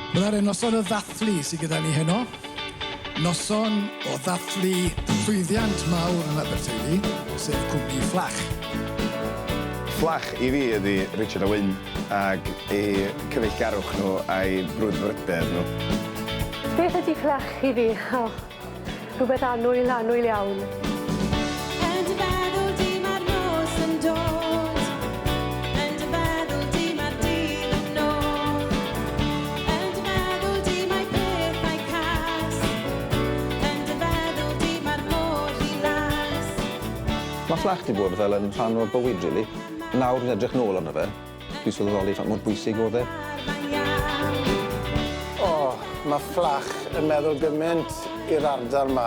Byddai'r noson o ddathlu sydd gyda ni heno. Noson o ddathlu llwyddiant mawr yn Aberteifi, sef cwmni Fflach. Fflach I fi ydy Richard and Wyn ac eu cyfeillgarwch nhw a'i brwdfrydedd nhw. Beth ydy Fflach I fi? Rhywbeth annwyl iawn. Mae Fflach wedi bod fel yn rhan o'r bywyd, rili. Nawr yn edrych nôl arno fe, dwi'n sylweddoli mor bwysig oedd e. Mae Fflach yn meddwl gymaint i'r ardal yma,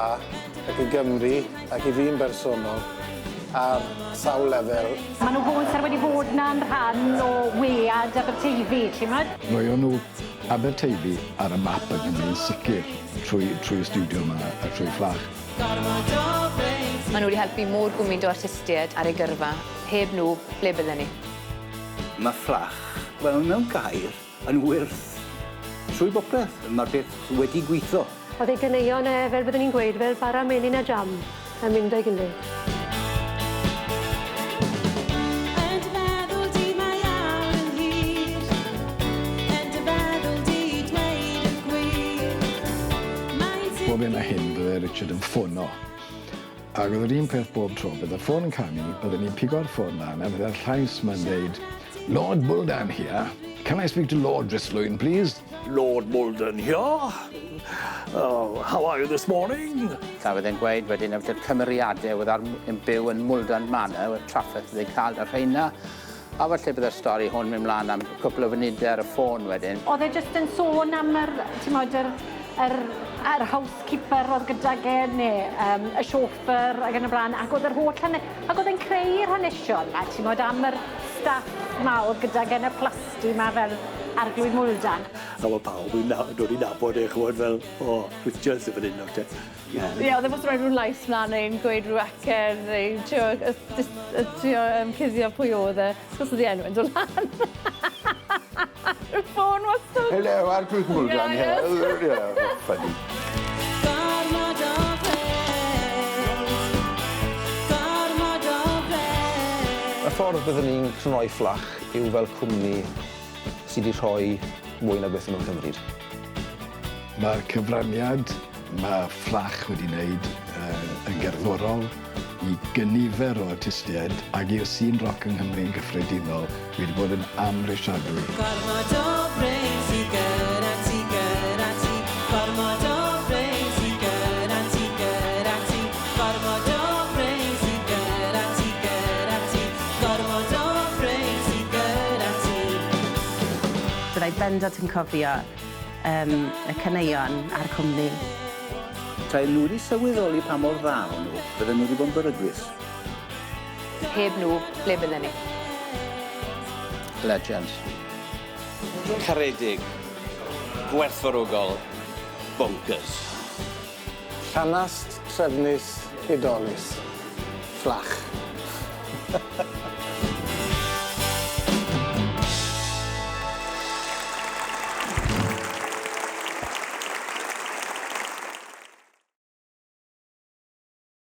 ac I Gymru, ac I fi'n bersonol, ar sawl lefel. Maen nhw bod wedi bod na'n rhan o wead Aberteifi, ti'n modd? Roedd nhw Aberteifi ar y map yn Gymru'n sicr trwy'r studio yma a trwy Fflach. Maen nhw wedi helpu mor gwmynt o artistiaid ar ei gyrfa. Heb nhw, ble bydden ni? Mae Fflach, wel, mewn gair, yn wyrth trwy bopeth. Mae'r beth wedi gweithio. Oedd ei ganeuon fel byddwn ni'n gweud, fel bara menyn a jam, yn mynd o'i gilydd. Bob hyn a hyn, bydde Richard yn ffono. Ac oedd yr un peth bob tro, bydde'r ffôn yn canu, byddwn ni'n pigo'r ffôn lan, a bydde'r llais ma'n dweud, Lord Buldan here, can I speak to Lord Dryslwyn, please? Lord Buldan here. How are you this morning? Ta fydd e'n gweud wedyn efo cymeriadau yn byw yn Mwldan Manor, y trafferth fydd e'n cael ar rheina. A falle byddai'r stori hwn mynd mlaen am cwpl o funudau ar y ffôn wedyn. Oedd e jyst yn sôn am yr housekeeper oedd gyda gen, neu y chauffeur ac yn y blaen, ac oedd yr holl ac oedd e'n creu'r hanesion yma, ti'n modd am yr staff mawr gyda gen y plasty yma fel arglwydd Mwldan. A mae pawb yn dod I nabod eich fod fel, Richard sy'n fan hyn, o'ch te. Ie, oedd e mos rhaid rhywun lais mlaen neu'n gweud rhyw acen neu trio cuddio pwy oedd e. Sgwrs oedd I enw yn dod lan. Y ffôn wastad. Hello, arglwydd Mwldan here. Funny. Y ffordd byddwn ni'n crynhoi Fflach yw fel cwmni sydd wedi rhoi mwy na beth mewn Cymru. Mae'r cyfraniad mae Fflach wedi wneud yn gerddorol I gynifer o artistiaid ac i'r scene rock yng Nghymru'n gyffredinol wedi bod yn amhrisiadwy. Byddai bendant yn cofio y caneuon a'r cwmni. Tra nhw wedi sylweddoli pa mor dda o'n nhw, bydden nhw wedi bod yn beryglus. Heb nhw, ble bydden ni? Legend. Caredig, gwerthfawrogol, bonkers. Llanast, trefnus, hudolus. Fflach.